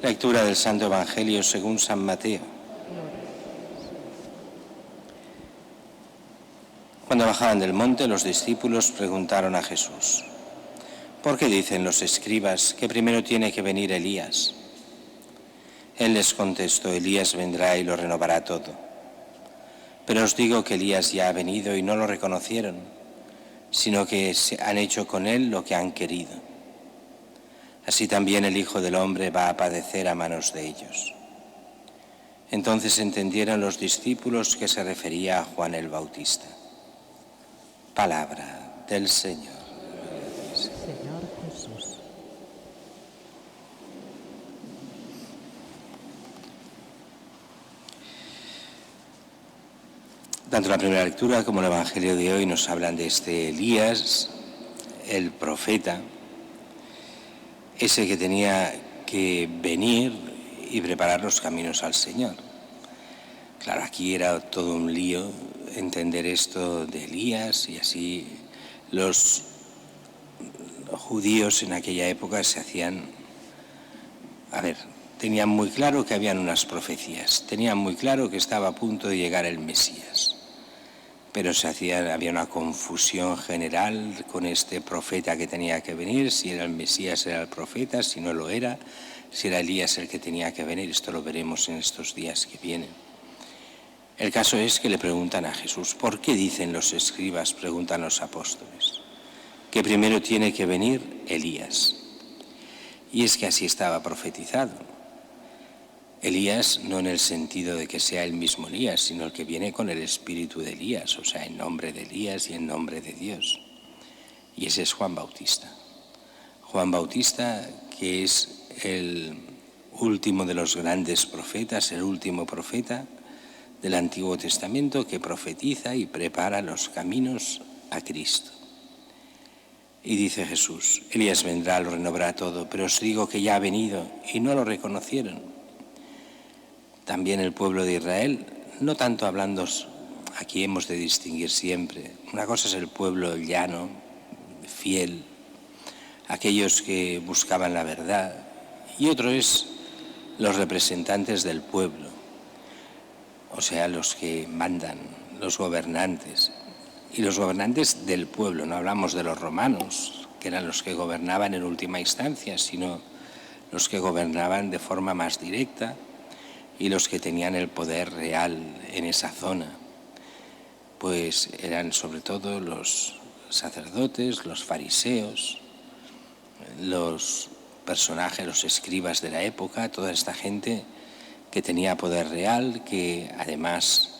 Lectura del Santo Evangelio según San Mateo. Cuando bajaban del monte, los discípulos preguntaron a Jesús: ¿por qué dicen los escribas que primero tiene que venir Elías? Él les contestó: Elías vendrá y lo renovará todo. Pero os digo que Elías ya ha venido y no lo reconocieron, sino que han hecho con él lo que han querido. Así también el Hijo del Hombre va a padecer a manos de ellos. Entonces entendieron los discípulos que se refería a Juan el Bautista. Palabra del Señor. Señor Jesús. Tanto la primera lectura como el Evangelio de hoy nos hablan de este Elías, el profeta, ese que tenía que venir y preparar los caminos al Señor. Claro, aquí era todo un lío entender esto de Elías, y así los judíos en aquella época tenían muy claro que habían unas profecías, tenían muy claro que estaba a punto de llegar el Mesías, pero había una confusión general con este profeta que tenía que venir, si era el Mesías era el profeta, si no lo era, si era Elías el que tenía que venir. Esto lo veremos en estos días que vienen. El caso es que le preguntan a Jesús: ¿por qué dicen los escribas, preguntan los apóstoles, que primero tiene que venir Elías? Y es que así estaba profetizado. Elías no en el sentido de que sea el mismo Elías, sino el que viene con el espíritu de Elías, o sea, en nombre de Elías y en nombre de Dios. Y ese es Juan Bautista. Juan Bautista, que es el último de los grandes profetas, el último profeta del Antiguo Testamento, que profetiza y prepara los caminos a Cristo. Y dice Jesús: Elías vendrá, lo renovará todo, pero os digo que ya ha venido y no lo reconocieron. También el pueblo de Israel, no tanto hablando, aquí hemos de distinguir siempre, una cosa es el pueblo llano, fiel, aquellos que buscaban la verdad, y otro es los representantes del pueblo, o sea, los que mandan, los gobernantes, y los gobernantes del pueblo. No hablamos de los romanos, que eran los que gobernaban en última instancia, sino los que gobernaban de forma más directa y los que tenían el poder real en esa zona. Pues eran sobre todo los sacerdotes, los fariseos, los personajes, los escribas de la época, toda esta gente que tenía poder real, que además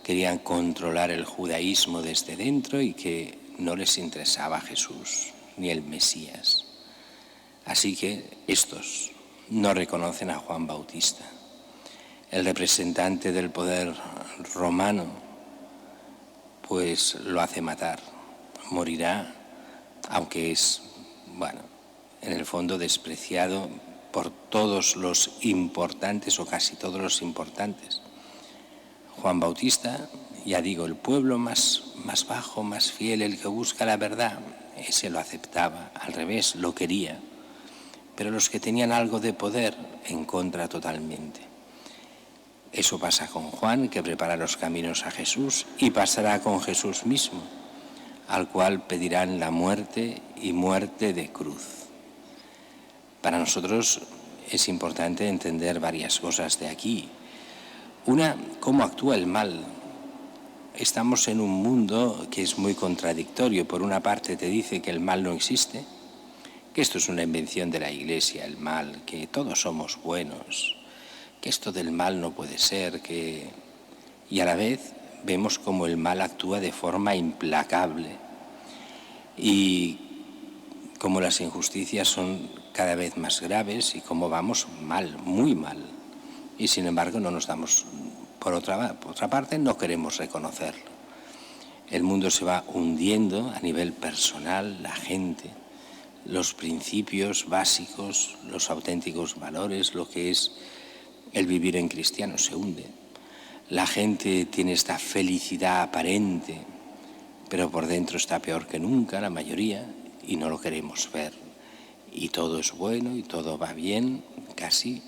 querían controlar el judaísmo desde dentro y que no les interesaba Jesús ni el Mesías. Así que estos no reconocen a Juan Bautista. El representante del poder romano pues lo hace matar, morirá, aunque es, en el fondo despreciado por todos los importantes o casi todos los importantes. Juan Bautista, ya digo, el pueblo más bajo, más fiel, el que busca la verdad, ese lo aceptaba, al revés, lo quería. Pero los que tenían algo de poder, en contra totalmente. Eso pasa con Juan, que prepara los caminos a Jesús, y pasará con Jesús mismo, al cual pedirán la muerte y muerte de cruz. Para nosotros es importante entender varias cosas de aquí. Una, cómo actúa el mal. Estamos en un mundo que es muy contradictorio. Por una parte te dice que el mal no existe, que esto es una invención de la Iglesia, el mal, que todos somos buenos, que esto del mal no puede ser, y a la vez vemos cómo el mal actúa de forma implacable y cómo las injusticias son cada vez más graves y cómo vamos mal, muy mal, y sin embargo no nos damos, por otra parte no queremos reconocerlo. El mundo se va hundiendo a nivel personal, la gente, los principios básicos, los auténticos valores, lo que es el vivir en cristiano se hunde. La gente tiene esta felicidad aparente, pero por dentro está peor que nunca, la mayoría, y no lo queremos ver. y todo es bueno y todo va bien, casi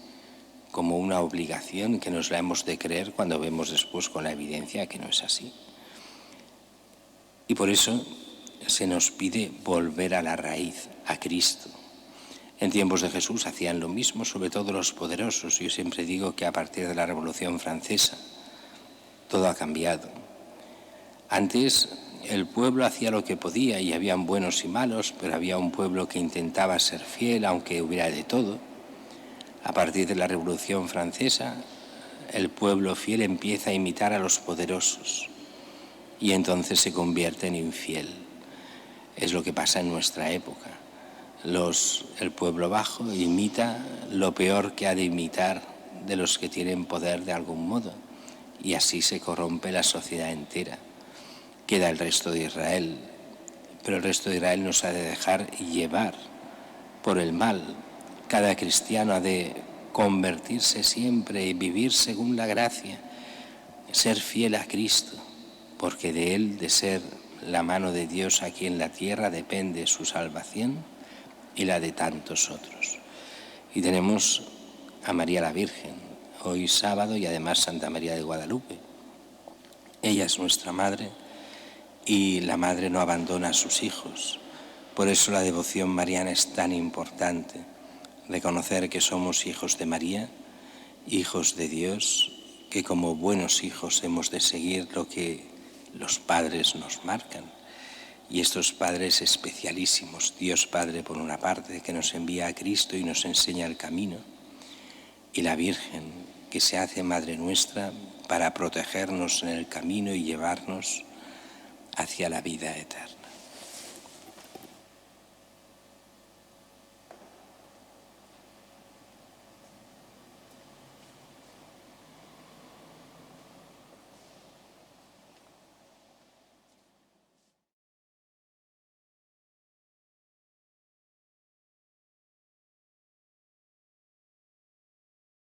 como una obligación que nos la hemos de creer cuando vemos después con la evidencia que no es así. Y por eso se nos pide volver a la raíz, a Cristo. En tiempos de Jesús hacían lo mismo, sobre todo los poderosos. Yo siempre digo que a partir de la Revolución Francesa todo ha cambiado. Antes el pueblo hacía lo que podía y habían buenos y malos, pero había un pueblo que intentaba ser fiel aunque hubiera de todo. A partir de la Revolución Francesa, el pueblo fiel empieza a imitar a los poderosos y entonces se convierte en infiel. Es lo que pasa en nuestra época. El pueblo bajo imita lo peor que ha de imitar de los que tienen poder de algún modo, y así se corrompe la sociedad entera. Queda el resto de Israel, pero el resto de Israel nos ha de dejar llevar por el mal. Cada cristiano ha de convertirse siempre y vivir según la gracia, ser fiel a Cristo, porque de Él, de ser la mano de Dios aquí en la tierra, depende su salvación y la de tantos otros. Y tenemos a María la Virgen, hoy sábado, y además Santa María de Guadalupe. Ella es nuestra madre y la madre no abandona a sus hijos. Por eso la devoción mariana es tan importante, reconocer que somos hijos de María, hijos de Dios, que como buenos hijos hemos de seguir lo que los padres nos marcan. Y estos padres especialísimos, Dios Padre por una parte, que nos envía a Cristo y nos enseña el camino, y la Virgen, que se hace Madre nuestra para protegernos en el camino y llevarnos hacia la vida eterna.